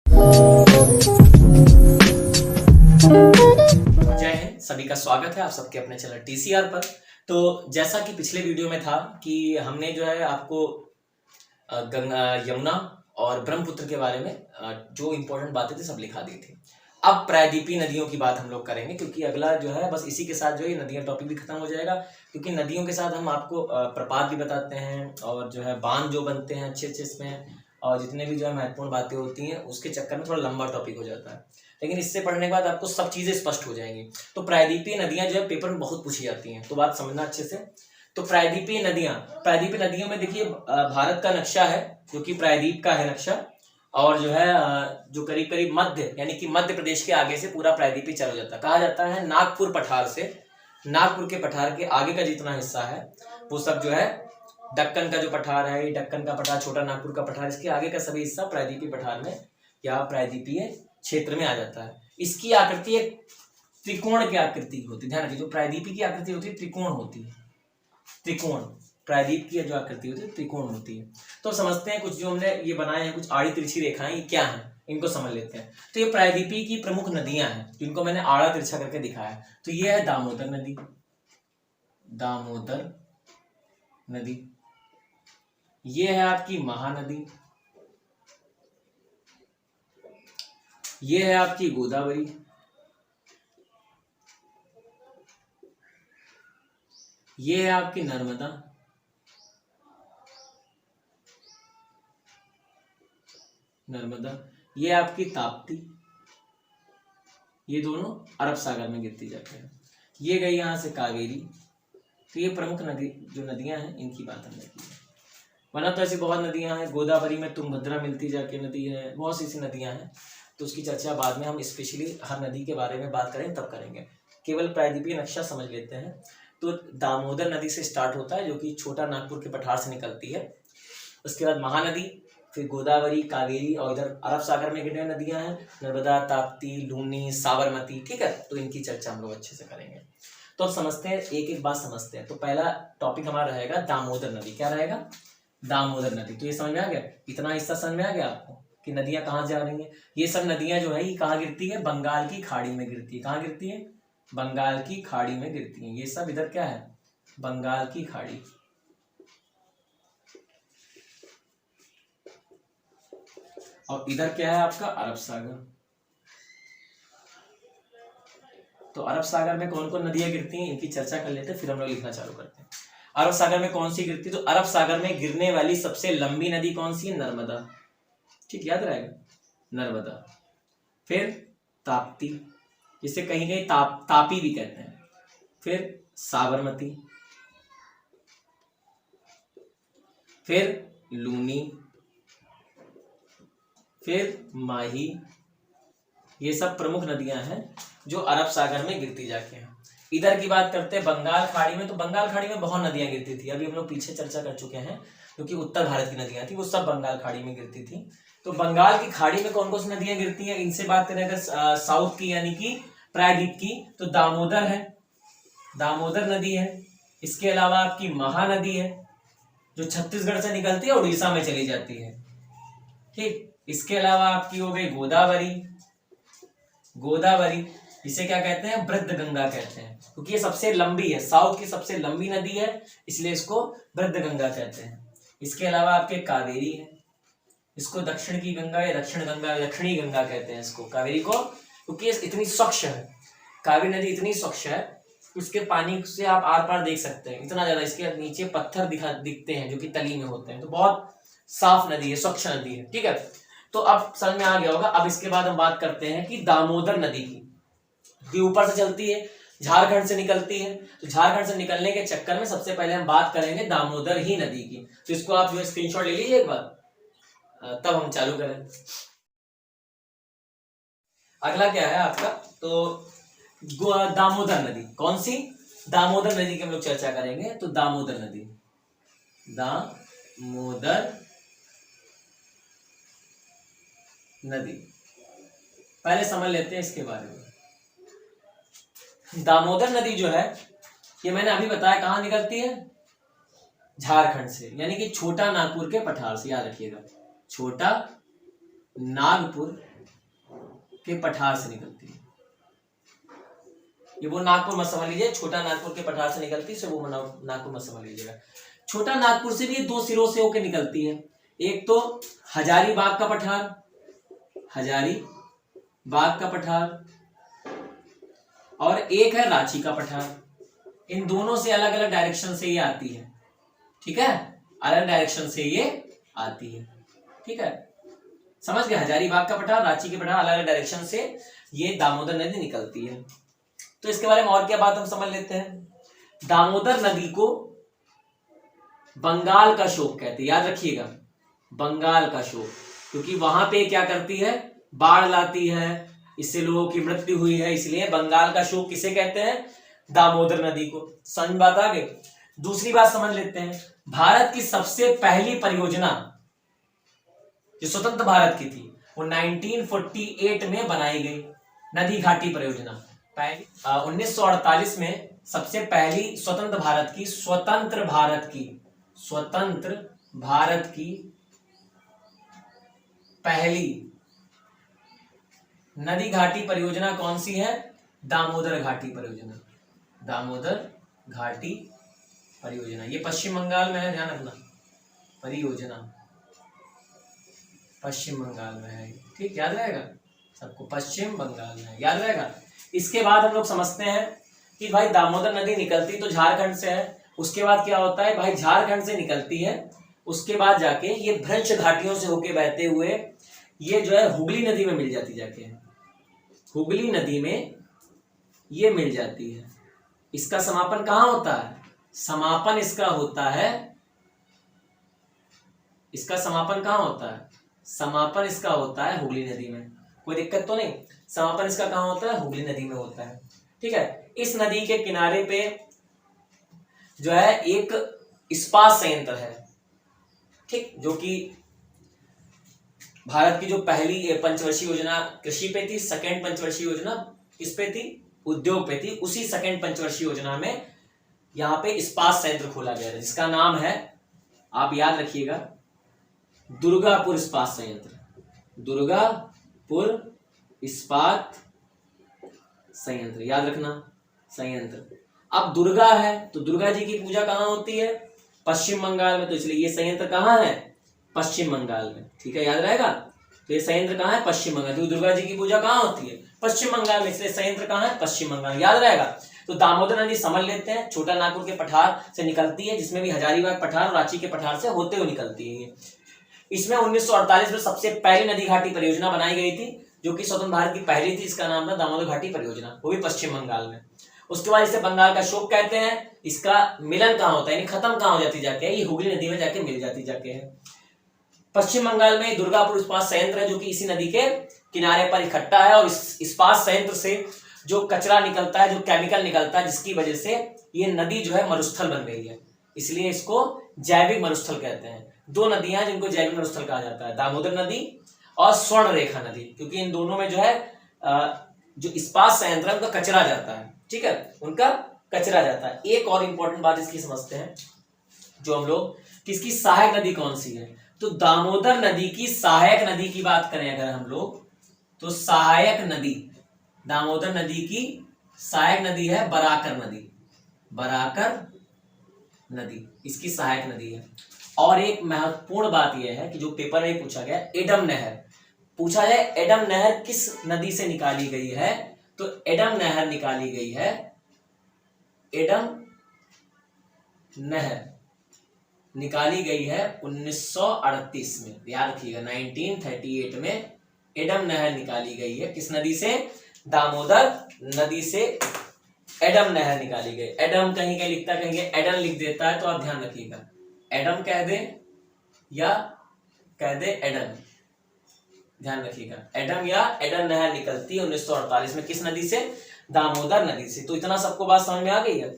जय हिंद, सभी का स्वागत है आप सबके अपने चैनल टीसीआर पर। तो जैसा कि पिछले वीडियो में था कि हमने जो है आपको गंगा, यमुना और ब्रह्मपुत्र के बारे में जो इम्पोर्टेंट बातें थी सब लिखा दी थी। अब प्रायद्वीपीय नदियों की बात हम लोग करेंगे, क्योंकि अगला जो है बस इसी के साथ जो है नदियां टॉपिक भी खत्म हो जाएगा। क्योंकि नदियों के साथ हम आपको प्रपात भी बताते हैं और जो है बांध जो बनते हैं अच्छे अच्छे इसमें, और जितने भी जो है महत्वपूर्ण बातें होती हैं उसके चक्कर में थोड़ा लंबा टॉपिक हो जाता है। लेकिन इससे पढ़ने के बाद आपको सब चीज़ें स्पष्ट हो जाएंगी। तो प्रायद्वीपीय नदियां जो है पेपर में बहुत पूछी जाती हैं, तो बात समझना अच्छे से। तो प्रायद्वीपीय नदियों में देखिए भारत का नक्शा है जो कि प्रायद्वीप का है नक्शा, और जो है जो करीब करीब मध्य यानी कि मध्य प्रदेश के आगे से पूरा प्रायद्वीपीय चला जाता है। कहा जाता है नागपुर पठार से, नागपुर के पठार के आगे का जितना हिस्सा है वो सब जो है दक्कन का जो पठार है, दक्कन का पठार, छोटा नागपुर का पठार, इसके आगे का सभी हिस्सा प्रायद्वीपीय पठार में या प्रायद्वीपीय क्षेत्र में आ जाता है। इसकी आकृति एक त्रिकोण की आकृति होती है। ध्यान रखिए, जो प्रायद्वीपीय की आकृति होती है त्रिकोण होती है। त्रिकोण प्रायद्वीप की जो आकृति होती है त्रिकोण होती है। तो समझते हैं कुछ जो हमने ये बनाए हैं, कुछ आड़ी तिरछी रेखाएं, ये क्या है इनको समझ लेते हैं। तो ये प्रायद्वीपीय की प्रमुख नदियां हैं जिनको मैंने आड़ा तिरछा करके दिखाया है। तो ये है दामोदर नदी, दामोदर नदी। ये है आपकी महानदी, ये है आपकी गोदावरी, ये है आपकी नर्मदा, ये आपकी ताप्ती। ये दोनों अरब सागर में गिरती जाती है। ये गई यहां से कावेरी। तो ये प्रमुख नदी जो नदियां हैं इनकी बात हमने की है। वरना तो ऐसी बहुत नदियां हैं, गोदावरी में तुंगभद्रा मिलती जाके नदी है, बहुत सी ऐसी नदियां हैं। तो उसकी चर्चा बाद में हम स्पेशली हर नदी के बारे में बात करें तब करेंगे। केवल प्रायद्वीपीय नक्शा समझ लेते हैं। तो दामोदर नदी से स्टार्ट होता है जो कि छोटा नागपुर के पठार से निकलती है। उसके बाद महानदी, फिर गोदावरी, कावेरी, और इधर अरब सागर में गिरने नदियां हैं नर्मदा, ताप्ती, लूनी, साबरमती। ठीक है, तो इनकी चर्चा हम लोग अच्छे से करेंगे। तो अब समझते हैं, एक एक बात समझते हैं। तो पहला टॉपिक हमारा रहेगा दामोदर नदी। क्या रहेगा? दामोदर नदी। तो ये समझ में आ गया, इतना हिस्सा समझ में आ गया आपको कि नदियां कहाँ जा रही हैं। ये सब नदियां जो है ये कहाँ गिरती है? बंगाल की खाड़ी में गिरती है। कहाँ गिरती है? बंगाल की खाड़ी में गिरती है। ये सब इधर क्या है? बंगाल की खाड़ी। और इधर क्या है आपका? अरब सागर। तो अरब सागर में कौन कौन नदियां गिरती हैं इनकी चर्चा कर लेते हैं, फिर हम लोग लिखना चालू करते हैं। अरब सागर में कौन सी गिरती है? तो अरब सागर में गिरने वाली सबसे लंबी नदी कौन सी है? नर्मदा। ठीक, याद रहेगा, नर्मदा। फिर ताप्ती, जिसे कहीं कहीं तापी भी कहते हैं। फिर साबरमती, फिर लूनी, फिर माही। ये सब प्रमुख नदियां हैं जो अरब सागर में गिरती जाके हैं। इधर की बात करते हैं बंगाल खाड़ी में। तो बंगाल खाड़ी में बहुत नदियां गिरती थी, अभी हम लोग पीछे चर्चा कर चुके हैं, क्योंकि उत्तर भारत की नदियां थी वो सब बंगाल खाड़ी में गिरती थी। तो बंगाल की खाड़ी में कौन कौन सी नदियां गिरती हैं इनसे बात करें अगर साउथ की यानी कि प्रायद्वीप की, तो दामोदर है, दामोदर नदी है। इसके अलावा आपकी महानदी है जो छत्तीसगढ़ से निकलती है और उड़ीसा में चली जाती है। ठीक, इसके अलावा आपकी हो गई गोदावरी। गोदावरी इसे क्या कहते हैं? वृद्ध गंगा कहते हैं, क्योंकि ये सबसे लंबी है, साउथ की सबसे लंबी नदी है, इसलिए इसको वृद्ध गंगा कहते हैं। इसके अलावा आपके कावेरी है, इसको दक्षिण की गंगा या दक्षिण गंगा, दक्षिणी गंगा कहते हैं इसको, कावेरी को, क्योंकि ये इतनी स्वच्छ है। कावेरी नदी इतनी स्वच्छ है कि उसके पानी से आप आर पार देख सकते हैं, इतना ज्यादा। इसके नीचे पत्थर दिखते हैं जो कि तली में होते हैं। तो बहुत साफ नदी है, स्वच्छ नदी है। ठीक है, तो अब समझ में आ गया होगा। अब इसके बाद हम बात करते हैं कि दामोदर नदी की ऊपर से चलती है, झारखंड से निकलती है। तो झारखंड से निकलने के चक्कर में सबसे पहले हम बात करेंगे दामोदर ही नदी की। तो इसको आप जो स्क्रीनशॉट ले लीजिए एक बार, तब हम चालू करें। अगला क्या है आपका? तो दामोदर नदी। कौन सी? दामोदर नदी की हम लोग चर्चा करेंगे। तो दामोदर नदी, दामोदर नदी पहले समझ लेते हैं इसके बारे में। दामोदर नदी जो है ये मैंने अभी बताया कहाँ निकलती है? झारखंड से, यानी कि छोटा नागपुर के पठार से। याद रखिएगा, छोटा नागपुर के पठार से निकलती है। ये वो नागपुर मत समझ लीजिए, छोटा नागपुर के पठार से निकलती है, वो नागपुर मत समझ लीजिएगा। छोटा नागपुर से भी ये दो सिरों से होकर निकलती है, एक तो हजारीबाग का पठार, हजारीबाग का पठार, और एक है रांची का पठार। इन दोनों से अलग अलग डायरेक्शन से ये आती है, ठीक है, अलग डायरेक्शन से ये आती है, ठीक है, समझ गए। हजारीबाग का पठार, रांची के पठार, अलग अलग डायरेक्शन से ये दामोदर नदी निकलती है। तो इसके बारे में और क्या बात हम समझ लेते हैं। दामोदर नदी को बंगाल का शोक कहते हैं, याद रखिएगा, बंगाल का शोक, क्योंकि वहां पे क्या करती है, बाढ़ लाती है, इससे लोगों की मृत्यु हुई है, इसलिए बंगाल का शोक किसे कहते हैं, दामोदर नदी को। समझ बात आ गई। दूसरी बात समझ लेते हैं, भारत की सबसे पहली परियोजना जो स्वतंत्र भारत की थी वो 1948 में बनाई गई, नदी घाटी परियोजना। 1948 में सबसे पहली स्वतंत्र भारत की पहली नदी घाटी परियोजना कौन सी है, दामोदर घाटी परियोजना, दामोदर घाटी परियोजना। ये पश्चिम बंगाल में है, ध्यान रखना, परियोजना पश्चिम बंगाल में है, ठीक, याद रहेगा सबको, पश्चिम बंगाल में है, याद रहेगा। इसके बाद हम लोग समझते हैं कि भाई दामोदर नदी निकलती तो झारखंड से है, उसके बाद क्या होता है भाई, झारखंड से निकलती है, उसके बाद जाके ये भ्रंश घाटियों से होके बहते हुए ये जो है हुगली नदी में मिल जाती, जाके हुगली नदी में ये मिल जाती है। इसका समापन कहाँ होता है, समापन इसका होता है, इसका समापन कहाँ होता है, समापन इसका होता है हुगली नदी में, कोई दिक्कत तो नहीं। समापन इसका कहाँ होता है, हुगली नदी में होता है, ठीक है। इस नदी के किनारे पे जो है एक इस्पात संयंत्र है, ठीक, जो कि भारत की जो पहली पंचवर्षीय योजना कृषि पे थी, सेकेंड पंचवर्षीय योजना किस पे थी, उद्योग पे थी। उसी सेकेंड पंचवर्षीय योजना में यहाँ पे इस्पात संयंत्र खोला गया था, जिसका नाम है, आप याद रखिएगा, दुर्गापुर इस्पात संयंत्र, दुर्गापुर इस्पात संयंत्र, याद रखना, संयंत्र। अब दुर्गा है तो दुर्गा जी की पूजा कहाँ होती है, पश्चिम बंगाल में, तो इसलिए ये संयंत्र कहाँ है, पश्चिम बंगाल में, ठीक है, याद रहेगा। तो ये संयंत्र कहाँ है, पश्चिम बंगाल, तो दुर्गा जी की पूजा कहाँ होती है, पश्चिम बंगाल में, इसलिए संयंत्र कहाँ है, पश्चिम बंगाल, याद रहेगा। तो दामोदर नदी समझ लेते हैं, छोटा नागपुर के पठार से निकलती है, जिसमें भी हजारीबाग पठार और रांची के पठार से होते हुए निकलती है। इसमें 1948 में सबसे पहली नदी घाटी परियोजना बनाई गई थी, जो कि स्वतंत्र भारत की पहली थी, इसका नाम था दामोदर घाटी परियोजना, वो भी पश्चिम बंगाल में। उसके बाद इसे बंगाल का शोक कहते हैं। इसका मिलन कहाँ होता है, यानी खत्म कहाँ हो जाती जाके, ये हुगली नदी में जाके मिल जाती जाके है। पश्चिम बंगाल में दुर्गापुर इस्पात संयंत्र है, जो कि इसी नदी के किनारे पर इकट्ठा है, और इस इस्पात संयंत्र से जो कचरा निकलता है, जो केमिकल निकलता है, जिसकी वजह से ये नदी जो है मरुस्थल बन गई है, इसलिए इसको जैविक मरुस्थल कहते हैं। दो नदियां जिनको जैविक मरुस्थल कहा जाता है, दामोदर नदी और स्वर्ण रेखा नदी, क्योंकि इन दोनों में जो है जो इस्पात संयंत्र है उनका कचरा जाता है, ठीक है, उनका कचरा जाता है। एक और इंपॉर्टेंट बात इसकी समझते हैं, जो हम लोग, किसकी सहायक नदी कौन सी है, तो दामोदर नदी की सहायक नदी की बात करें अगर हम लोग, तो सहायक नदी, दामोदर नदी की सहायक नदी है बराकर नदी, बराकर नदी इसकी सहायक नदी है। और एक महत्वपूर्ण बात यह है कि जो पेपर में पूछा गया, एडम नहर पूछा जाए, एडम नहर किस नदी से निकाली गई है, तो एडम नहर निकाली गई है, एडम नहर निकाली गई है 1938 में, याद रखिएगा, 1938 में एडम नहर निकाली गई है। किस नदी से, दामोदर नदी से एडम नहर निकाली गई। एडम कहीं कहीं लिखता, कहीं एडन लिख देता है, तो आप ध्यान रखिएगा, एडम कह दे या कह दे एडन, ध्यान रखिएगा, एडम या एडन नहर निकलती है 1948 में, किस नदी से, दामोदर नदी से। तो इतना सबको बात समझ में आ गई है।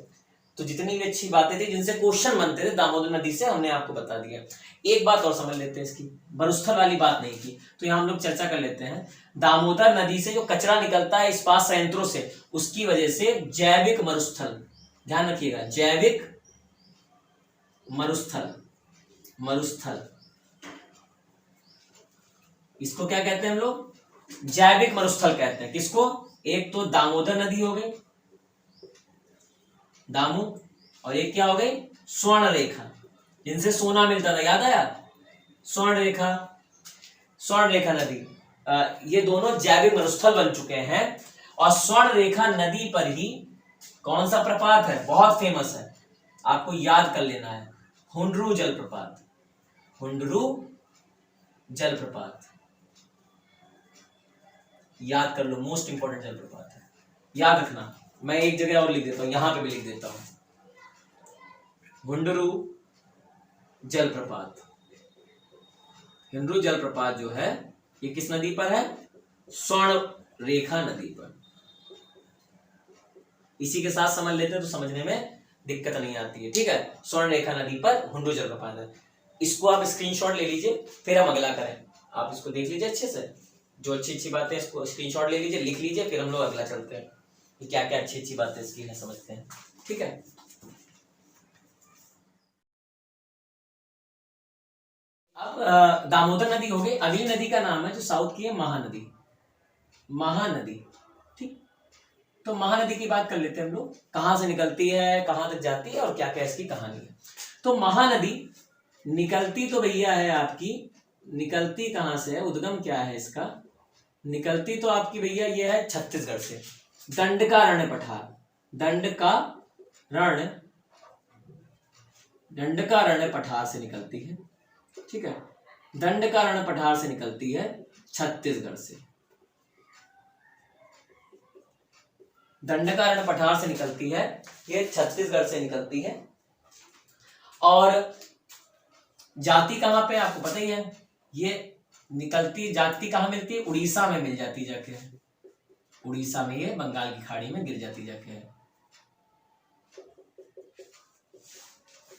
तो जितनी भी अच्छी बातें थी जिनसे क्वेश्चन बनते थे दामोदर नदी से, हमने आपको बता दिया। एक बात और समझ लेते हैं, इसकी मरुस्थल वाली बात नहीं की, तो यहाँ हम लोग चर्चा कर लेते हैं। दामोदर नदी से जो कचरा निकलता है इस्पात संयंत्रों से, उसकी वजह से जैविक मरुस्थल, ध्यान रखिएगा, जैविक मरुस्थल, मरुस्थल इसको क्या कहते हैं हम लोग, जैविक मरुस्थल कहते हैं किसको? एक तो दामोदर नदी हो गई, दामू, और एक क्या हो गई? स्वर्ण रेखा, जिनसे सोना मिलता था, याद आया? स्वर्ण रेखा, स्वर्ण रेखा नदी, ये दोनों जैविक मरुस्थल बन चुके हैं। और स्वर्ण रेखा नदी पर ही कौन सा प्रपात है, बहुत फेमस है, आपको याद कर लेना है, हुंडरू जलप्रपात, हुंडरू जलप्रपात, याद कर लो, मोस्ट इंपॉर्टेंट जलप्रपात है, याद रखना। मैं एक जगह और लिख देता हूं, यहां पे भी लिख देता हूं, हुंडरू जलप्रपात। हुंडरू जलप्रपात जो है ये किस नदी पर है? स्वर्ण रेखा नदी पर। इसी के साथ समझ लेते हैं तो समझने में दिक्कत नहीं आती है, ठीक है। स्वर्ण रेखा नदी पर हुंडरू जलप्रपात है। इसको आप स्क्रीनशॉट ले लीजिए, फिर हम अगला करें। आप इसको देख लीजिए अच्छे से, जो अच्छी अच्छी बातें इसको स्क्रीनशॉट ले लीजिए, लिख लीजिए, फिर हम लोग अगला चलते हैं कि क्या क्या अच्छी अच्छी बातें इसकी है, समझते हैं, ठीक है। अब दामोदर नदी हो गई। अगली नदी का नाम है जो साउथ की है, महानदी, महानदी, ठीक। तो महानदी की बात कर लेते हैं हम लोग, कहां से निकलती है, कहां तक जाती है और क्या क्या इसकी कहानी है। तो महानदी निकलती तो भैया है आपकी, निकलती कहां से है, उद्गम क्या है इसका? निकलती तो आपकी भैया ये है छत्तीसगढ़ से, दंडकारण्य पठार, दंडकारण्य पठार से निकलती है, ठीक है। दंडकारण्य पठार से निकलती है छत्तीसगढ़ से, दंडकारण्य पठार से निकलती है, ये छत्तीसगढ़ से निकलती है। और जाति कहां पे आपको पता ही है, ये निकलती जाति कहां मिलती है? उड़ीसा में मिल जाती जाके, उड़ीसा में ये बंगाल की खाड़ी में गिर जाती जाके,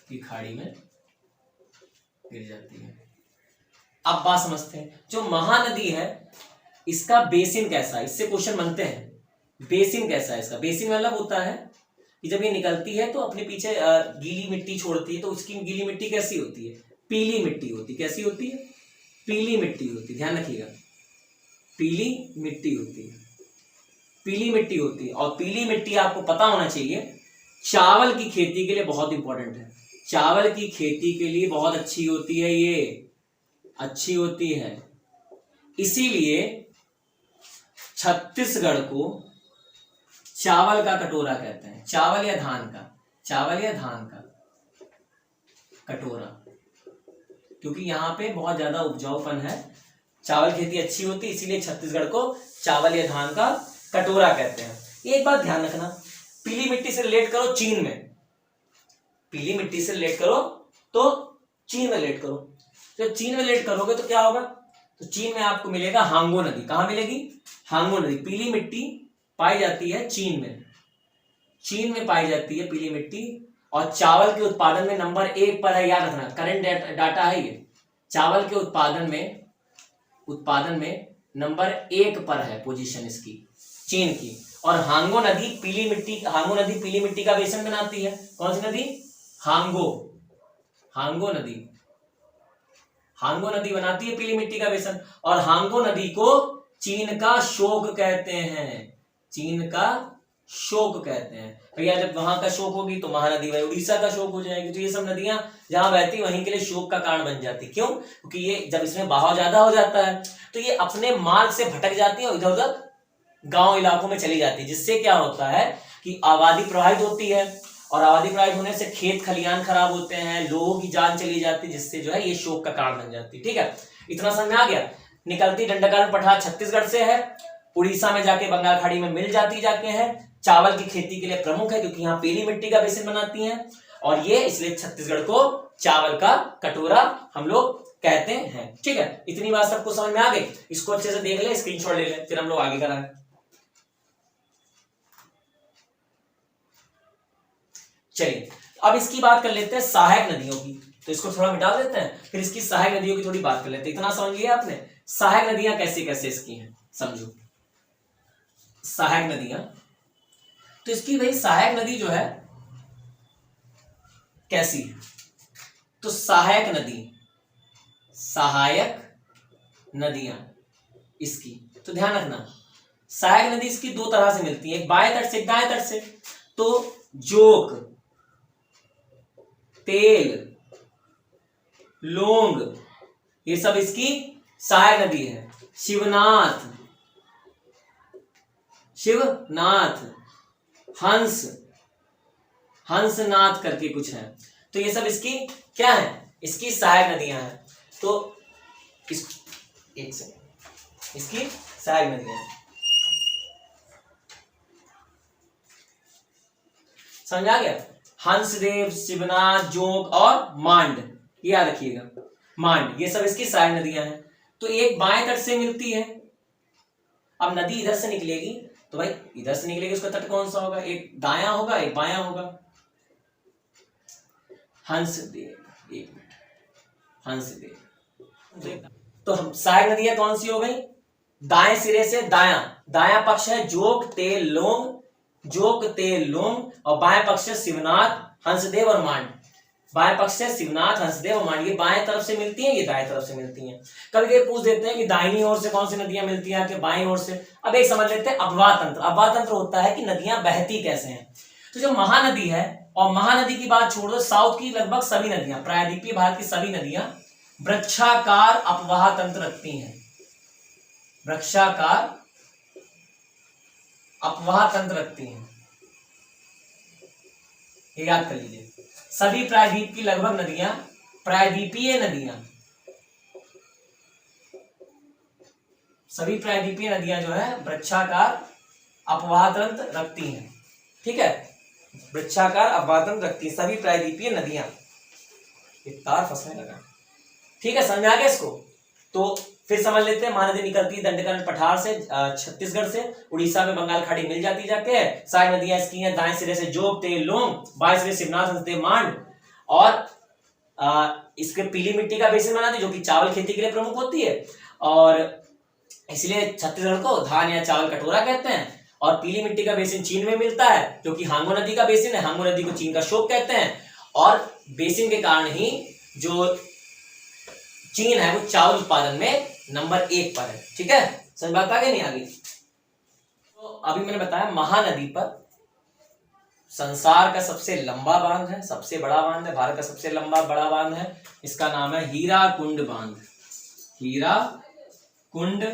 की खाड़ी में गिर जाती है। अब बात समझते हैं, जो महानदी है इसका बेसिन कैसा है, इससे क्वेश्चन बनते हैं। बेसिन कैसा है इसका? बेसिन मतलब होता है कि जब ये निकलती है तो अपने पीछे गीली मिट्टी छोड़ती है, तो उसकी गीली मिट्टी कैसी होती है? पीली मिट्टी होती है। कैसी होती है? पीली मिट्टी होती है, ध्यान रखिएगा, पीली मिट्टी होती है, पीली मिट्टी होती है। और पीली मिट्टी आपको पता होना चाहिए चावल की खेती के लिए बहुत इंपॉर्टेंट है, चावल की खेती के लिए बहुत अच्छी होती है, ये अच्छी होती है। इसीलिए छत्तीसगढ़ को चावल का कटोरा कहते हैं, चावल या धान का, चावल या धान का कटोरा, क्योंकि यहाँ पे बहुत ज्यादा उपजाऊपन है, चावल खेती अच्छी होती है, इसीलिए छत्तीसगढ़ को चावल या धान का कटोरा कहते हैं। एक बात ध्यान रखना, पीली मिट्टी से रिलेट करो चीन में, पीली मिट्टी से रिलेट करो तो चीन में रिलेट करो। तो चीन में रिलेट करोगे तो क्या होगा? तो चीन में आपको मिलेगा हांगो नदी। कहां मिलेगी? हांगो नदी। पीली मिट्टी पाई जाती है चीन में, चीन में पाई जाती है पीली मिट्टी। और चावल के उत्पादन में नंबर 1 पर है, याद रखना, करंट डाटा है ये, चावल के उत्पादन में नंबर 1 पर है पोजीशन इसकी, चीन की। और हांगो नदी पीली मिट्टी का बेसन बनाती है। कौन सी नदी? हांगो नदी बनाती है पीली मिट्टी का बेसन। और हांगो नदी को चीन का शोक कहते हैं, चीन का शोक कहते हैं। भैया जब वहां का शोक होगी तो महानदी भाई उड़ीसा का शोक हो जाएगी। तो ये सब नदियां जहां बहती वहीं के लिए शोक का कारण बन जाती। क्यों? क्योंकि ये जब इसमें बहाव ज्यादा हो जाता है तो ये अपने मार्ग से भटक जाती है और इधर उधर गांव इलाकों में चली जाती है, जिससे क्या होता है कि आबादी प्रभावित होती है, और आबादी प्रभावित होने से खेत खलियान खराब होते हैं, लोगों की जान चली जाती है, जिससे जो है ये शोक का कारण बन जाती है। ठीक है, इतना समझ में आ गया। निकलती दंडकारण्य पठार छत्तीसगढ़ से है, उड़ीसा में जाके बंगाल खाड़ी में मिल जाती जाके है, चावल की खेती के लिए प्रमुख है क्योंकि यहाँ पीली मिट्टी का बेसिन बनाती है, और ये इसलिए छत्तीसगढ़ को चावल का कटोरा हम लोग कहते हैं। ठीक है, इतनी बात सबको समझ में आ गई। इसको अच्छे से देख ले, स्क्रीनशॉट ले ले, फिर हम लोग आगे कराएं। चलिए अब इसकी बात कर लेते हैं सहायक नदियों की, तो इसको थोड़ा मिटा देते हैं, फिर इसकी सहायक नदियों की थोड़ी बात कर लेते हैं। इतना समझ लिया आपने, सहायक नदियां कैसे कैसे इसकी हैं, समझो। सहायक नदियां, तो इसकी भाई सहायक नदी जो है कैसी है, तो सहायक नदियां इसकी तो ध्यान रखना सहायक नदी इसकी दो तरह से मिलती है, एक बाएं तट से एक दाएं तट से। तो जोक, तेल, लोंग, ये सब इसकी सहायक नदी है। शिवनाथ, शिवनाथ, हंस, हंसनाथ करके कुछ है, तो ये सब इसकी क्या है, इसकी सहायक नदियां हैं। तो एक सेकंड, इसकी सहायक नदियां हैं। समझ आ गया? हंसदेव, शिवनाथ, जोग और मांड, ये याद रखिएगा, मांड, ये सब इसकी सहायक नदियां हैं। तो एक बाएं तट से मिलती है। अब नदी इधर से निकलेगी तो भाई इधर से निकलेगी, उसका तट कौन सा होगा, एक दायां होगा एक बायां होगा। हंसदेव, एक मिनट, हंसदेव, तो हम सहायक नदियां कौन सी हो गई, दाएं सिरे से दायां, दायां पक्ष है जोग, तेल, लोंग, जोग, तेल, लोंग, और बाएं पक्ष से शिवनाथ, हंसदेव और मांड। बाएं पक्ष से शिवनाथ, हंसदेव और मांड, ये बाएं तरफ से मिलती हैं, ये दाएं तरफ से मिलती हैं। कभी ये पूछ देते हैं कि दाहिनी ओर से कौन सी नदियां मिलती हैं, कि बाईं ओर से। अब एक समझ लेते हैं अववाह तंत्र। अववाह तंत्र होता है कि नदियां बहती कैसे हैं। तो जो महानदी है, और महानदी की बात छोड़ दो, साउथ की लगभग सभी नदियां, प्रायद्वीपीय भारत की सभी नदियां वृक्षाकार अपवाह तंत्र रखती हैं। वृक्षाकार अपवाह तंत्र रखती हैं, ये याद कर लीजिए। सभी प्रायद्वीप की लगभग नदियां, प्रायद्वीपीय नदियां, सभी प्रायद्वीपीय नदियां जो है वृक्षाकार अपवाह तंत्र रखती हैं। ठीक है, वृक्षाकार अपवाह तंत्र रखती है सभी प्रायद्वीपीय नदियां। एक तार फंसने लगा। ठीक है, समझ आ गया इसको? तो फिर समझ लेते हैं, महानदी निकलती है दंडकर्ण पठार से, छत्तीसगढ़ से, उड़ीसा में बंगाल खाड़ी मिल जाती जाके है। सहायक नदियां इसकी हैं, दाएं सिरे से जोग, तेल, लोंग, बाएं सिरे से शिवनाथ, हंसदेव, मांड, और इसके पीली मिट्टी का बेसिन बनाती है जो कि चावल खेती के लिए प्रमुख होती है, और इसलिए छत्तीसगढ़ को धान या चावल कटोरा कहते हैं। और पीली मिट्टी का बेसिन चीन में मिलता है जो कि हांगो नदी का बेसिन है, हांगो नदी को चीन का शोक कहते हैं, और बेसिन के कारण ही जो चीन है वो चावल उत्पादन में नंबर 1 पर है। ठीक है, समझ बात आ गई नहीं आ गई? तो अभी मैंने बताया महानदी पर संसार का सबसे लंबा बांध है, सबसे बड़ा बांध है, भारत का सबसे लंबा बड़ा बांध है, इसका नाम है हीराकुंड बांध। हीराकुंड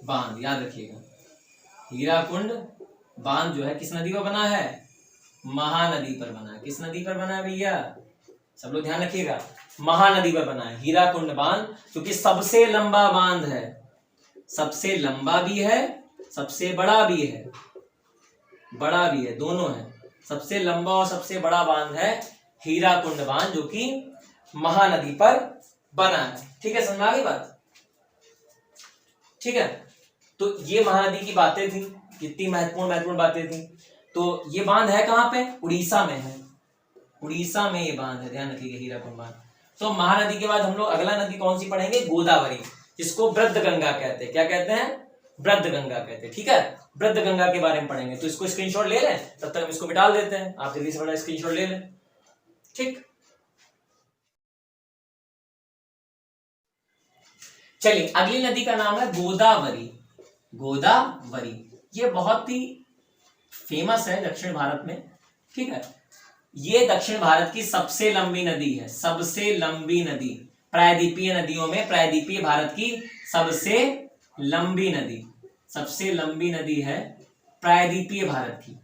बांध याद रखिएगा। हीराकुंड बांध जो है किस नदी पर बना है, महानदी पर बना है। किस नदी पर बना है भैया, सब लोग ध्यान रखिएगा, महानदी पर बना है हीराकुंड बांध, क्योंकि सबसे लंबा बांध है, सबसे लंबा भी है, सबसे बड़ा भी है, बड़ा भी है, दोनों है। सबसे लंबा और सबसे बड़ा बांध है हीराकुंड बांध, जो कि महानदी पर बना है। ठीक है, समझ में आ गई बात? ठीक है, तो ये महानदी की बातें थी, कितनी महत्वपूर्ण बातें थी। तो ये बांध है कहां पे, उड़ीसा में है, उड़ीसा में ये बांध है, ध्यान रखिएगा, हीराकुंड बांध। तो महानदी के बाद हम लोग अगला नदी कौन सी पढ़ेंगे, गोदावरी, जिसको वृद्ध गंगा कहते हैं। क्या कहते हैं, वृद्ध गंगा कहते हैं। ठीक है, वृद्ध गंगा के बारे में पढ़ेंगे, तो इसको स्क्रीनशॉट ले लें, तब तक हम इसको मिटा देते हैं, आप जल्दी से बड़ा स्क्रीनशॉट ले लें। ठीक, चलिए अगली नदी का नाम है गोदावरी। गोदावरी ये बहुत ही फेमस है दक्षिण भारत में। ठीक है, ये दक्षिण भारत की सबसे लंबी नदी है, सबसे लंबी नदी, प्रायद्वीपीय नदियों में प्रायद्वीपीय भारत की सबसे लंबी नदी, सबसे लंबी नदी है प्रायद्वीपीय भारत की,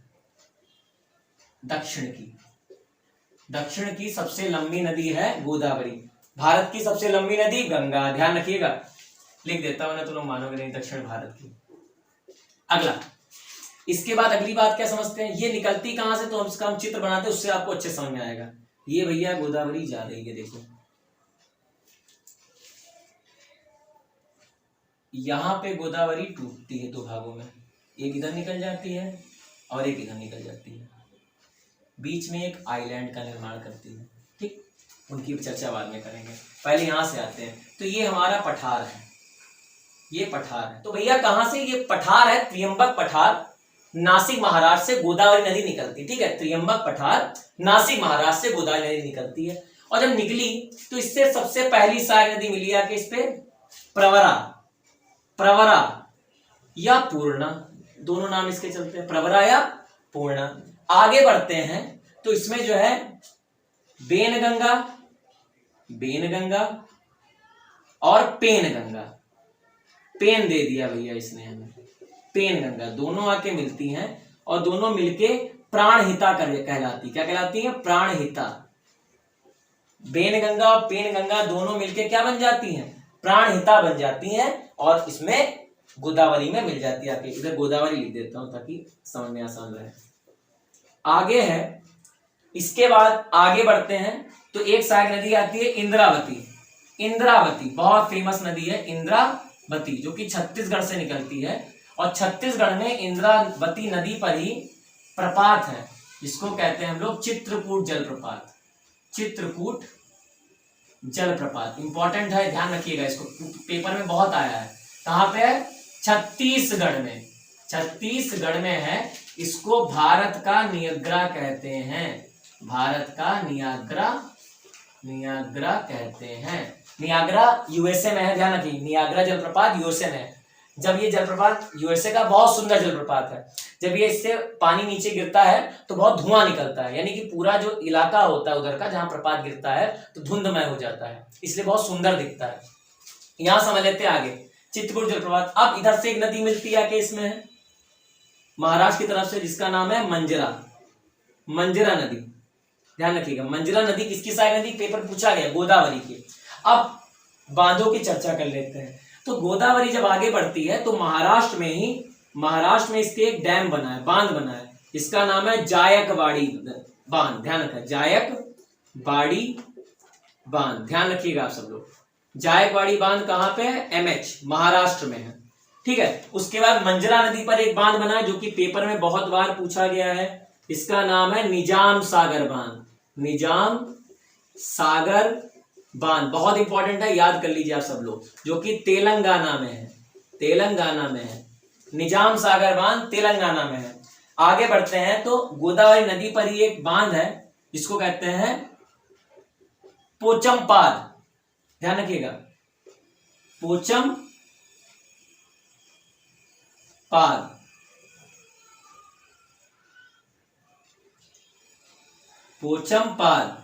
दक्षिण की सबसे लंबी नदी है गोदावरी। भारत की सबसे लंबी नदी गंगा, ध्यान रखिएगा, लिख देता हूं ना तो लोग मानोगे नहीं, दक्षिण भारत की। अगला, इसके बाद अगली बात क्या समझते हैं, ये निकलती कहां से, तो हम इसका चित्र बनाते हैं, उससे आपको अच्छे समझ में आएगा। ये भैया गोदावरी जा रही है, देखो यहां पे गोदावरी टूटती है दो भागों में, एक इधर निकल जाती है और एक इधर निकल जाती है, बीच में एक आइलैंड का निर्माण करती है। ठीक, उनकी चर्चा बाद में करेंगे, पहले यहां से आते हैं। तो ये हमारा पठार है, ये पठार है। तो भैया कहां से ये पठार है, त्रियंबक पठार, नासिक महाराष्ट्र से गोदावरी नदी निकलती है। ठीक है, त्रियंबक पठार नासिक महाराष्ट्र से गोदावरी नदी निकलती है, और जब निकली तो इससे सबसे पहली सहायक नदी मिली आके इस पे प्रवरा, प्रवरा या पूर्णा, दोनों नाम इसके चलते हैं, प्रवरा या पूर्णा। आगे बढ़ते हैं तो इसमें जो है बेनगंगा, बेनगंगा और पेनगंगा, पेन दे दिया भैया इसने हमें, पेनगंगा, दोनों आके मिलती हैं और दोनों मिलके प्राणहिता कहलाती, क्या कहलाती है? प्राणहिता। बेनगंगा और पेनगंगा दोनों मिलके क्या बन जाती हैं? प्राणहिता बन जाती हैं और इसमें गोदावरी में मिल जाती है। आके इधर गोदावरी लिख देता हूं ताकि समझ में आसान रहे। आगे है, इसके बाद आगे बढ़ते हैं तो एक सहायक नदी आती है इंद्रावती। इंद्रावती बहुत फेमस नदी है, इंद्रावती, जो कि छत्तीसगढ़ से निकलती है और छत्तीसगढ़ में इंद्रावती नदी पर ही प्रपात है, जिसको कहते हैं हम लोग चित्रकूट जलप्रपात। चित्रकूट जलप्रपात इंपॉर्टेंट है, ध्यान रखिएगा, इसको पेपर में बहुत आया है। कहां पे है? छत्तीसगढ़ में, छत्तीसगढ़ में है। इसको भारत का नियाग्रा कहते हैं, भारत का नियाग्रा, नियाग्रा कहते हैं। नियाग्रा यूएसए में है, ध्यान रखिए, नियाग्रा जलप्रपात यूएसए में है। जब ये जलप्रपात यूएसए का बहुत सुंदर जलप्रपात है, जब ये इससे पानी नीचे गिरता है तो बहुत धुआं निकलता है, यानी कि पूरा जो इलाका होता है उधर का जहां प्रपात गिरता है तो धुंधमय हो जाता है, इसलिए बहुत सुंदर दिखता है। यहां समझ लेते हैं आगे चित्रकूट जलप्रपात। अब इधर से एक नदी मिलती है कि इसमें है महाराष्ट्र की तरफ से, जिसका नाम है मंजरा, मंजरा नदी। ध्यान रखिएगा, मंजरा नदी किसकी सहायक नदी? पेपर पूछा गया, गोदावरी की। अब बांधों की चर्चा कर लेते हैं। तो गोदावरी जब आगे बढ़ती है तो महाराष्ट्र में ही, महाराष्ट्र में इसके एक डैम बना है, बांध बना है, इसका नाम है जायकवाड़ी बांध। ध्यान रखिए, जायकवाड़ी बांध, ध्यान रखिएगा आप सब लोग। जायकवाड़ी बांध कहां पे है? एमएच, महाराष्ट्र में है, ठीक है। उसके बाद मंजरा नदी पर एक बांध बना है जो कि पेपर में बहुत बार पूछा गया है, इसका नाम है निजाम सागर बांध। निजाम सागर बांध बहुत इंपॉर्टेंट है, याद कर लीजिए आप सब लोग, जो कि तेलंगाना में है, तेलंगाना में है। निजाम सागर बांध तेलंगाना में है। आगे बढ़ते हैं तो गोदावरी नदी पर ही एक बांध है जिसको कहते हैं पोचमपाद। ध्यान रखिएगा, पोचमपाद, पोचमपाद,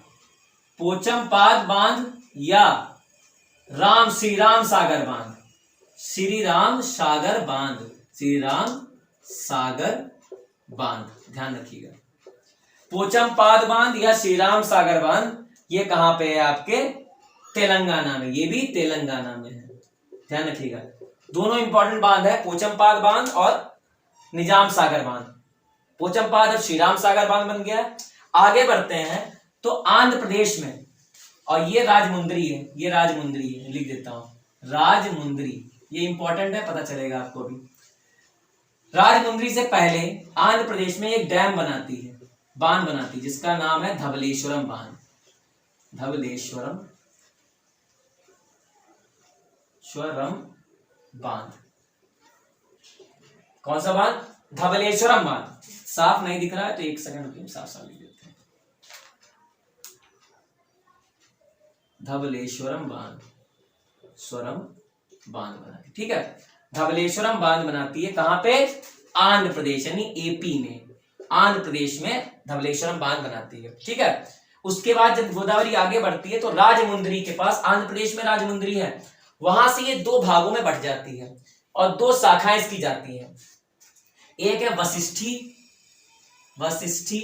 पोचमपाद बांध या श्री राम सागर बांध, श्री राम सागर बांध, श्री राम सागर बांध, ध्यान रखिएगा। पोचमपाद बांध या श्री राम सागर बांध ये कहां पे है? आपके तेलंगाना में, ये भी तेलंगाना में है, ध्यान रखिएगा। दोनों इंपॉर्टेंट बांध है, पोचमपाद बांध और निजाम सागर बांध। पोचमपाद और श्री राम सागर बांध बन गया। आगे बढ़ते हैं तो आंध्र प्रदेश में, और ये राजमुंद्री है, ये राजमुंद्री है, लिख देता हूं राजमुंद्री, ये इंपॉर्टेंट है, पता चलेगा आपको भी। राजमुंद्री से पहले आंध्र प्रदेश में एक डैम बनाती है, बांध बनाती है, जिसका नाम है धवलेश्वरम बांध। धवलेश्वरम बांध, कौन सा बांध? धवलेश्वरम बांध। साफ नहीं दिख रहा है तो एक सेकंड रुकिए, साफ साफ लिख देते हैं। धवलेश्वरम बांध, स्वरम बांध बनाती, ठीक है। धवलेश्वरम बांध बनाती है कहां पे? आंध्र प्रदेश, यानी एपी में, आंध्र प्रदेश में धवलेश्वरम बांध बनाती है, ठीक है। उसके बाद जब गोदावरी आगे बढ़ती है तो राजमुंद्री के पास, आंध्र प्रदेश में राजमुंद्री है, वहां से ये दो भागों में बंट जाती है और दो शाखाएं इसकी जाती हैं। एक है वशिष्ठी, वशिष्ठी,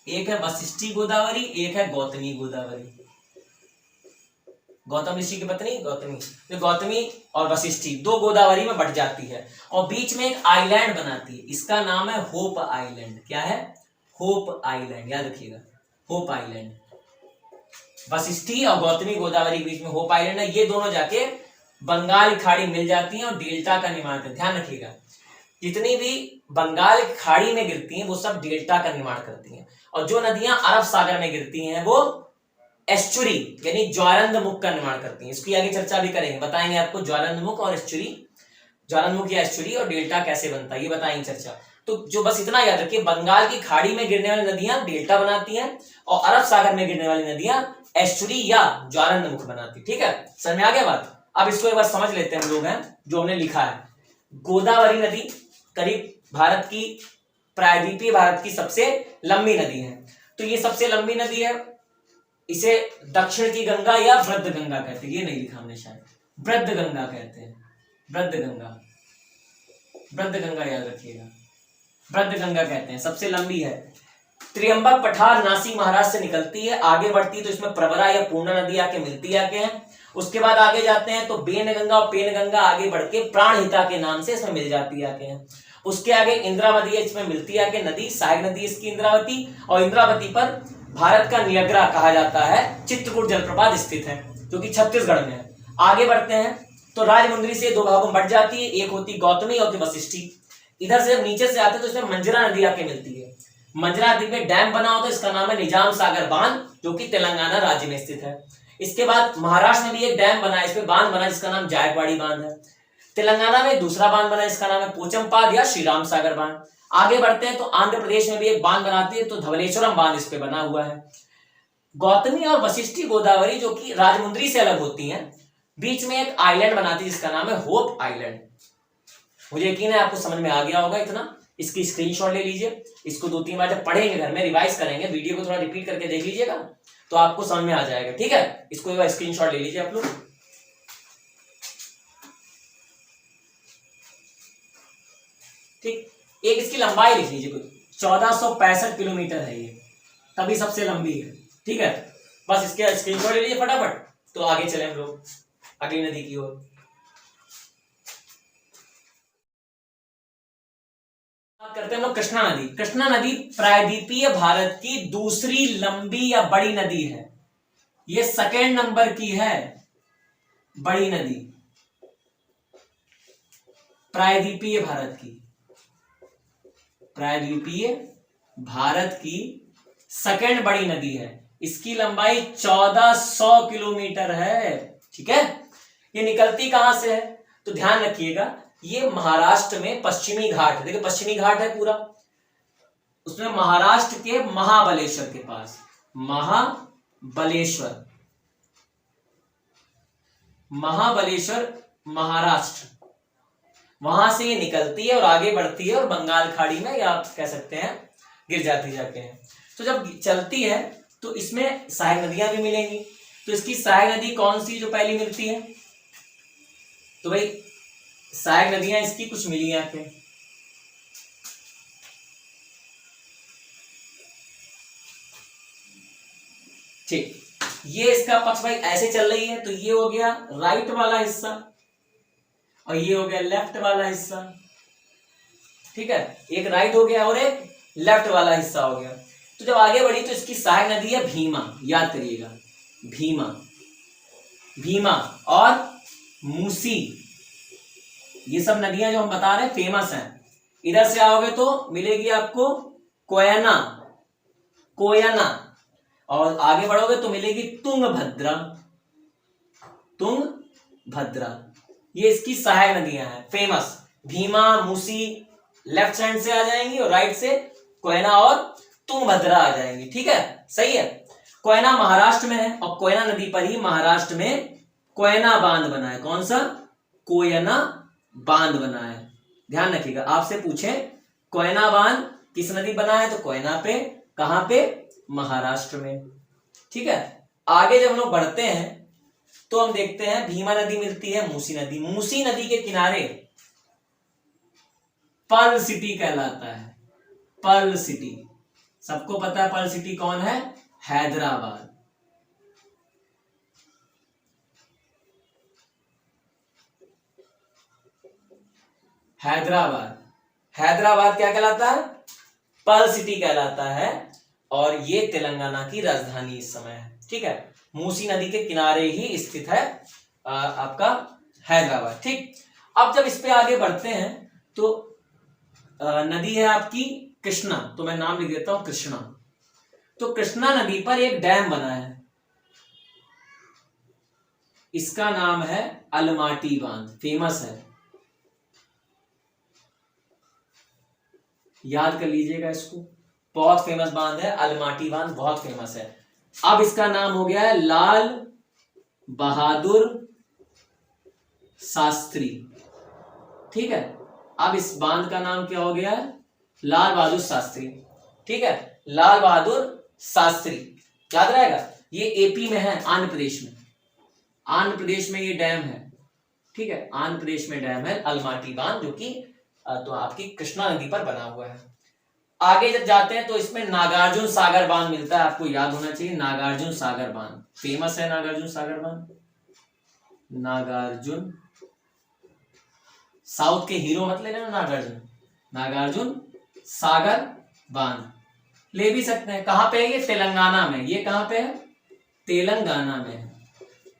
एक है वशिष्ठी गोदावरी, एक है गौतमी गोदावरी। गौतम ऋषि की पत्नी गौतमी, तो गौतमी और वशिष्ठी दो गोदावरी में बट जाती है और बीच में एक आइलैंड बनाती है, इसका नाम है होप आइलैंड। क्या है? होप आइलैंड, याद रखिएगा, होप आइलैंड। वशिष्ठी और गौतमी गोदावरी के बीच में होप आइलैंड है, ये दोनों जाके बंगाल की खाड़ी मिल जाती हैं और डेल्टा का निर्माण करते हैं। ध्यान रखिएगा, जितनी भी बंगाल की खाड़ी में गिरती हैं वो सब डेल्टा का निर्माण करती हैं, और जो नदियां अरब सागर में गिरती हैं वो एस्चुरी यानी ज्वारंधमुख का निर्माण करती हैं। इसकी आगे चर्चा भी करेंगे, बताएंगे आपको ज्वारंधमुख और एस्चुरी, ज्वारंधमुख या एस्चुरी और डेल्टा कैसे बनता है ये बताएंगे चर्चा। तो जो बस इतना याद रखिए, बंगाल की खाड़ी में गिरने वाली नदियां डेल्टा बनाती हैं और अरब सागर में गिरने वाली नदियां एस्चुरी या ज्वारंधमुख बनाती, ठीक है। समझ में आ गया बात? अब इसको एक बार समझ लेते हैं हम लोग, हैं जो हमने लिखा है। गोदावरी नदी करीब भारत की, प्रायद्वीपीय भारत की सबसे लंबी नदी है। तो ये सबसे लंबी नदी है, इसे दक्षिण की गंगा या वृद्ध गंगा कहते हैं। ये नहीं लिखा हमने शायद, वृद्ध गंगा कहते हैं, वृद्ध गंगा, वृद्ध गंगा याद रखिएगा, वृद्ध गंगा कहते हैं, सबसे लंबी है। त्रियंबक पठार नासिक महाराष्ट्र से निकलती है, आगे बढ़ती है तो इसमें प्रवरा या पूर्णा नदी आके मिलती आके हैं। उसके बाद आगे जाते हैं तो बेन गंगा और पेन गंगा आगे बढ़ के प्राणहिता के नाम से इसमें मिल जाती आके हैं। उसके आगे इंद्रावती है, इसमें मिलती आके नदी, सहायक नदी इसकी इंद्रावती, और इंद्रावती पर भारत का नियग्रा कहा जाता है चित्रकूट जलप्रपात स्थित है, जो कि छत्तीसगढ़ में है। आगे बढ़ते हैं तो राजमुंदरी से दो भागों में बट जाती है, एक होती गौतमी और वशिष्ठी। इधर से जब नीचे से आते हैं तो इसमें मंजरा नदी आके मिलती है। मंजरा नदी में डैम बना होता है, इसका नाम है निजाम सागर बांध, जो कि तेलंगाना राज्य में स्थित है। इसके बाद महाराष्ट्र में भी एक डैम बना है, इसमें बांध बना जिसका नाम जायकवाड़ी बांध है। तेलंगाना में दूसरा बांध बना इसका नाम है पोचमपाद या श्री राम सागर बांध। आगे बढ़ते हैं तो आंध्र प्रदेश में भी एक बांध बनाती है, तो धवलेश्वरम बांध इस पे बना हुआ है। गौतमी और वशिष्ठी गोदावरी जो कि राजमुंदरी से अलग होती हैं, बीच में एक आइलैंड बनाती है जिसका नाम है होप आइलैंड। मुझे यकीन है आपको समझ में आ गया होगा इतना। इसकी स्क्रीनशॉट ले लीजिए, इसको 2-3 बार जब पढ़ेंगे घर में, रिवाइज करेंगे, वीडियो को थोड़ा रिपीट करके देख लीजिएगा तो आपको समझ में आ जाएगा, ठीक है। इसको एक बार स्क्रीनशॉट ले लीजिए आप लोग। ठीक, एक इसकी लंबाई लिख लीजिए, कुछ 1465 किलोमीटर है ये, तभी सबसे लंबी है, ठीक है। बस इसके स्क्रीनशॉट ले लीजिए फटाफट, तो आगे चले हम लोग अगली नदी की ओर। बात करते हैं हम लोग कृष्णा नदी। कृष्णा नदी प्रायद्वीपीय भारत की दूसरी लंबी या बड़ी नदी है, ये सेकेंड नंबर की है बड़ी नदी, प्रायद्वीपीय भारत की, प्रायद्वीपीय भारत की सेकेंड बड़ी नदी है। इसकी लंबाई 1400 किलोमीटर है, ठीक है। ये निकलती कहां से है तो ध्यान रखिएगा, ये महाराष्ट्र में पश्चिमी घाट है, देखिए पश्चिमी घाट है पूरा, उसमें महाराष्ट्र के महाबलेश्वर के पास, महाबलेश्वर, महाबलेश्वर महाराष्ट्र, वहां से ये निकलती है और आगे बढ़ती है और बंगाल खाड़ी में, या आप कह सकते हैं गिर जाती जाके हैं। तो जब चलती है तो इसमें सहायक नदियां भी मिलेंगी। तो इसकी सहायक नदी कौन सी जो पहली मिलती है, तो भाई सहायक नदियां इसकी कुछ मिली यहाँ पे, ठीक। ये इसका पक्ष भाई ऐसे चल रही है, तो ये हो गया राइट वाला हिस्सा और ये हो गया लेफ्ट वाला हिस्सा, ठीक है। एक राइट हो गया और एक लेफ्ट वाला हिस्सा हो गया। तो जब आगे बढ़ी तो इसकी सहायक नदी है भीमा, याद करिएगा, भीमा, भीमा और मूसी, ये सब नदियां जो हम बता रहे हैं फेमस हैं। इधर से आओगे तो मिलेगी आपको कोयना, कोयना, और आगे बढ़ोगे तो मिलेगी तुंगभद्रा, तुंगभद्रा। ये इसकी सहायक नदियां हैं famous, Bhima, Musi left side से आ जाएंगी और राइट से कोयना और तुंगभद्रा आ जाएंगी, ठीक है, सही है। कोयना महाराष्ट्र में है और कोयना नदी पर ही महाराष्ट्र में कोयना बांध बना है। कौन सा? कोयना बांध बना है, ध्यान रखिएगा। आपसे पूछे कोयना बांध किस नदी बना है, तो कोयना पे, कहां पे? महाराष्ट्र में, ठीक है। आगे जब हम लोग बढ़ते हैं तो हम देखते हैं भीमा नदी मिलती है, मूसी नदी, मूसी नदी के किनारे पर्ल सिटी कहलाता है, पर्ल सिटी। सबको पता है पर्ल सिटी कौन है? हैदराबाद। हैदराबाद, हैदराबाद क्या कहलाता है? पर्ल सिटी कहलाता है और ये तेलंगाना की राजधानी इस समय है, ठीक है। मूसी नदी के किनारे ही स्थित है आपका हैदराबाद, ठीक। अब जब इस पे आगे बढ़ते हैं तो नदी है आपकी कृष्णा, तो मैं नाम लिख देता हूं कृष्णा। तो कृष्णा नदी पर एक डैम बना है, इसका नाम है अलमाटी बांध, फेमस है, याद कर लीजिएगा इसको, बहुत फेमस बांध है अलमाटी बांध, बहुत फेमस है। अब इसका नाम हो गया है लाल बहादुर शास्त्री। ठीक है, अब इस बांध का नाम क्या हो गया है? लाल बहादुर शास्त्री। ठीक है, लाल बहादुर शास्त्री, याद रहेगा। ये एपी में है, आंध्र प्रदेश में। आंध्र प्रदेश में ये डैम है। ठीक है, आंध्र प्रदेश में डैम है अलमाटी बांध, जो कि तो आपकी कृष्णा नदी पर बना हुआ है। आगे जब जाते हैं तो इसमें नागार्जुन सागर बांध मिलता है, आपको याद होना चाहिए। नागार्जुन सागर बांध फेमस है, नागार्जुन सागर बांध। नागार्जुन, साउथ के हीरो मत लेना नागार्जुन, नागार्जुन सागर बांध ले भी सकते हैं। कहां पे है ये? तेलंगाना में। ये कहां पे है? तेलंगाना में है।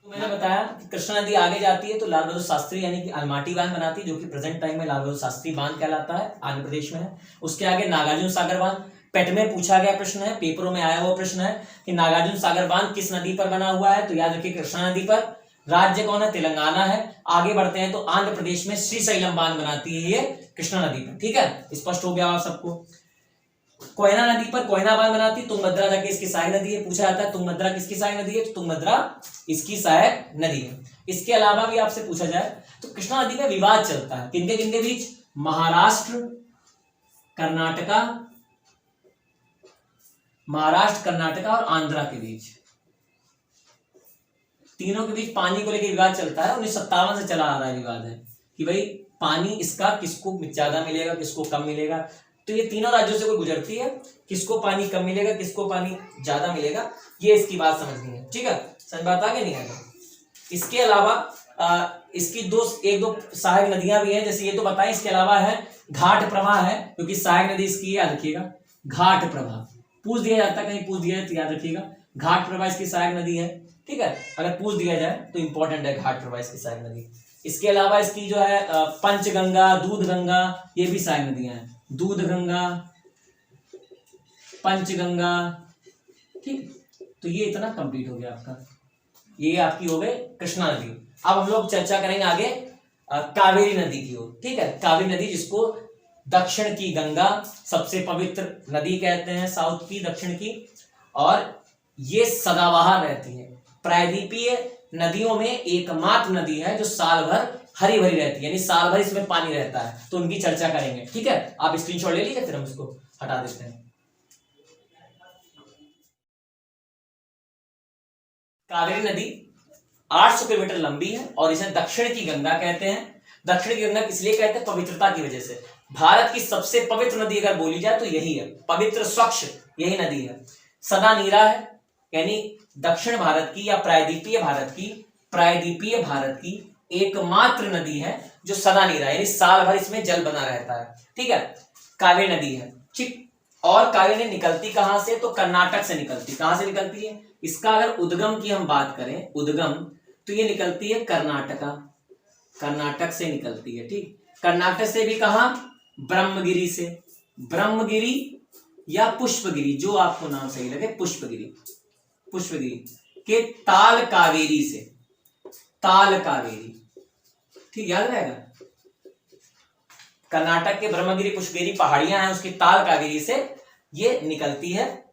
तो मैंने बताया कि कृष्णा नदी आगे जाती है तो लाल बहादुर शास्त्री यानी कि अलमाटी बांध बनाती है, जो कि प्रेजेंट टाइम में लाल बहादुर शास्त्री बांध कहलाता है, आंध्र प्रदेश में है। उसके आगे नागार्जुन सागर बांध। पेट में पूछा गया प्रश्न है, पेपरों में आया हुआ प्रश्न है कि नागार्जुन सागर बांध किस नदी पर बना हुआ है, तो याद रखिए कृष्णा नदी पर। राज्य कौन है? तेलंगाना है। आगे बढ़ते हैं तो आंध्र प्रदेश में श्रीशैलम बांध बनाती है ये कृष्णा नदी पर। ठीक है, स्पष्ट हो गया आप सबको। कोयना नदी पर कोयना बांध बनाती है, तुंगभद्रा जाके इसकी सहायक नदी है। पूछा जाता है तुंगभद्रा किसकी सहायक नदी है, तो तुंगभद्रा इसकी सहायक नदी है। इसके अलावा भी आपसे पूछा जाए तो कृष्णा नदी में विवाद चलता है, किनके किनके बीच? महाराष्ट्र, कर्नाटका, महाराष्ट्र, कर्नाटका और आंध्रा के बीच। तीनों के बीच पानी को लेकर विवाद चलता है। 1957 से चला आ रहा है विवाद है कि भाई पानी इसका किसको ज्यादा मिलेगा, किसको कम मिलेगा। तो ये तीनों राज्यों से कोई गुजरती है, किसको पानी कम मिलेगा, किसको पानी ज्यादा मिलेगा, ये इसकी बात समझनी है। ठीक है, समझ बात आ गई नहीं आगे? इसके अलावा इसकी एक दो सहायक नदियां भी हैं, जैसे ये तो बताएं। इसके अलावा है घाट प्रवाह है, क्योंकि सहायक नदी इसकी याद रखिएगा घाट प्रवाह। पूछ दिया जाता है, कहीं पूछ दिया जाए तो याद रखिएगा घाट प्रवाह इसकी सहायक नदी है। ठीक है, अगर पूछ दिया जाए तो इंपॉर्टेंट है घाट प्रवाह इसकी सहायक नदी। इसके अलावा इसकी जो है पंचगंगा, दूध गंगा, ये भी सहायक नदियां हैं। दूध गंगा, पंचगंगा। ठीक, तो ये इतना कंप्लीट हो गया आपका। ये आपकी हो गई कृष्णा नदी। अब हम लोग चर्चा करेंगे आगे कावेरी नदी की ओर। ठीक है, कावेरी नदी जिसको दक्षिण की गंगा, सबसे पवित्र नदी कहते हैं, साउथ की, दक्षिण की। और ये सदाबहार रहती है। प्रायद्वीपीय नदियों में एकमात्र नदी है जो साल भर हरी भरी रहती है, यानी साल भर इसमें पानी रहता है। तो उनकी चर्चा करेंगे। ठीक है, आप स्क्रीनशॉट ले लीजिए, फिर हम इसको हटा देते हैं। कावेरी नदी 800 किलोमीटर लंबी है और इसे दक्षिण की गंगा कहते हैं। दक्षिण की गंगा इसलिए कहते हैं पवित्रता की वजह से। भारत की सबसे पवित्र नदी अगर बोली जाए तो यही है, पवित्र स्वच्छ यही नदी है। सदा नीरा है, यानी दक्षिण भारत की या प्रायद्वीपीय भारत की एकमात्र नदी है जो सदा नीरा है, यानी साल भर इसमें जल बना रहता है। ठीक है, कावेरी नदी है। ठीक, और कावेरी निकलती कहां से? तो कर्नाटक से निकलती। कहां से निकलती है? इसका अगर उद्गम की हम बात करें, उद्गम, तो ये निकलती है कर्नाटका, कर्नाटक से निकलती है। ठीक, कर्नाटक से भी कहां? ब्रह्मगिरी से। ब्रह्मगिरी या पुष्पगिरी, जो आपको नाम सही लगे, पुष्पगिरी, पुष्पगिरी के ताल कावेरी से, ताल कावेरी। ठीक, याद रहेगा। कर्नाटक के ब्रह्मगिरी पुष्पगिरी पहाड़ियां हैं, उसकी ताल कावेरी से ये निकलती है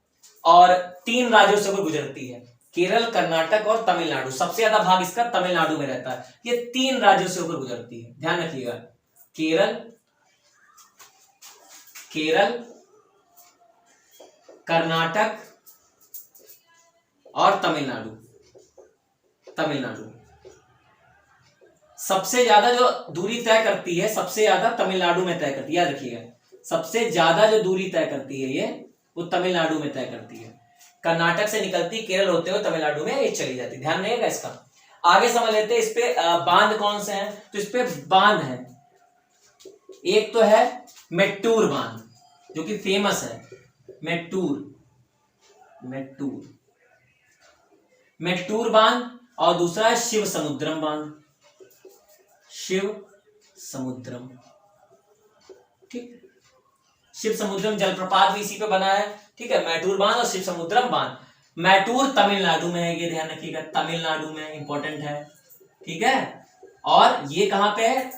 और 3 राज्यों से वो गुजरती है, केरल, कर्नाटक और तमिलनाडु। सबसे ज्यादा भाग इसका तमिलनाडु में रहता है। ये 3 राज्यों से होकर गुजरती है, ध्यान रखिएगा। केरल, कर्नाटक और तमिलनाडु। सबसे ज्यादा जो दूरी तय करती है, सबसे ज्यादा तमिलनाडु में तय करती है, याद रखिएगा। सबसे ज्यादा जो दूरी तय करती है ये, वो तमिलनाडु में तय करती है। कर्नाटक से निकलती, केरल होते हुए तमिलनाडु में ये चली जाती। ध्यान रहेगा इसका। आगे समझ लेते हैं इस पे बांध कौन से हैं। तो इस पे बांध है, एक तो है मेट्टूर बांध जो कि फेमस है, मेट्टूर बांध, और दूसरा है शिव समुद्रम बांध, शिव समुद्रम। ठीक, शिव समुद्रम जलप्रपात भी इसी पे बना है। ठीक है, मैटूर बांध और शिव समुद्रम बांध। मैटूर तमिलनाडु में है, ये ध्यान रखिएगा, तमिलनाडु में, इंपॉर्टेंट है। ठीक है, और ये कहां पे है?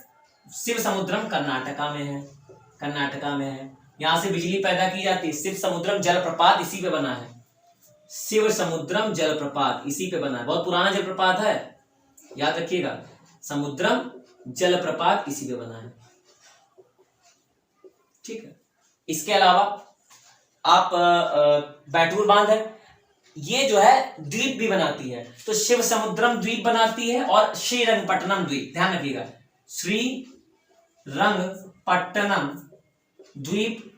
शिव समुद्रम कर्नाटका में है, यहां से बिजली पैदा की जाती है। शिव समुद्रम जलप्रपात इसी पे बना है, शिव समुद्रम जलप्रपात इसी पे बना है, बहुत पुराना जलप्रपात है, याद रखिएगा। समुद्रम जलप्रपात इसी पे बना है। ठीक है, इसके अलावा आप बैतूल बांध है, ये जो है द्वीप भी बनाती है, तो शिव समुद्रम द्वीप बनाती है और श्रीरंगपट्टनम द्वीप, ध्यान रखिएगा, श्रीरंगपट्टनम द्वीप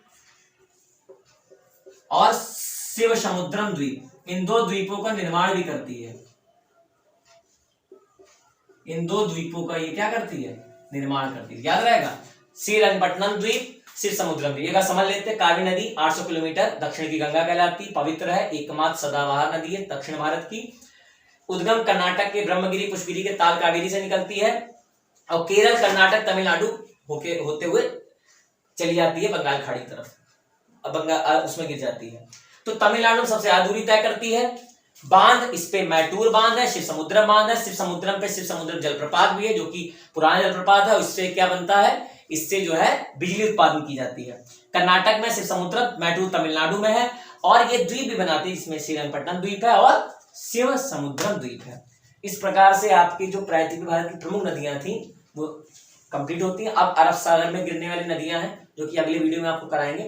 और शिव समुद्रम द्वीप, इन दो द्वीपों का निर्माण भी करती है। इन दो द्वीपों का ये क्या करती है, निर्माण करती है, याद रहेगा, श्रीरंगपट्टनम द्वीप, शिव समुद्रम द्वीप। एक समझ लेते हैं, कावेरी नदी 800 किलोमीटर दक्षिण की गंगा कहलाती, पवित्र है, एकमात्र सदाबहार नदी है दक्षिण भारत की, उद्गम कर्नाटक के ब्रह्मगिरी पुष्पगिरी के ताल कावेरी से निकलती है और केरल कर्नाटक तमिलनाडु होते हुए चली जाती है बंगाल खाड़ी तरफ, अब बंगाल उसमें गिर जाती है। तो तमिलनाडु सबसे ज्यादा दूरी तय करती है। बांध, इस पे मैटूर बांध है, शिव समुद्रम बांध है, शिव समुद्रम पे शिव समुद्रम जलप्रपात भी है जो कि पुराना जलप्रपात है, इससे क्या बनता है, इससे जो है बिजली उत्पादन की जाती है। कर्नाटक में शिव समुद्रम, मैटूर तमिलनाडु में है और ये द्वीप भी बनाती है, इसमें श्रीरंगपट्टनम द्वीप है और शिव समुद्रम द्वीप है। इस प्रकार से आपकी जो प्राचीन भारत की प्रमुख नदियां थी वो कंप्लीट होती हैं। अब अरब सागर में गिरने वाली नदियां हैं जो कि अगले वीडियो में आपको कराएंगे,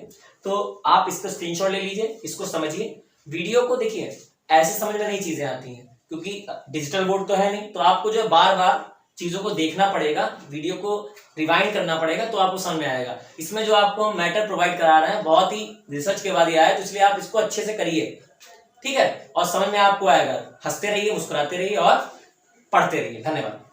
तो आप इसको स्क्रीनशॉट ले लीजिए, इसको समझिए, वीडियो को देखिए, ऐसे समझ में नई चीजें आती हैं क्योंकि डिजिटल बोर्ड तो है नहीं, तो आपको जो बार बार चीजों को देखना पड़ेगा, वीडियो को रिवाइंड करना पड़ेगा, तो आपको समझ में आएगा। इसमें जो आपको मैटर प्रोवाइड करा रहे हैं बहुत ही रिसर्च के बाद ही आया है, तो इसलिए आप इसको अच्छे से करिए, ठीक है, और समझ में आपको आएगा। हंसते रहिए, मुस्कुराते रहिए और पढ़ते रहिए। धन्यवाद।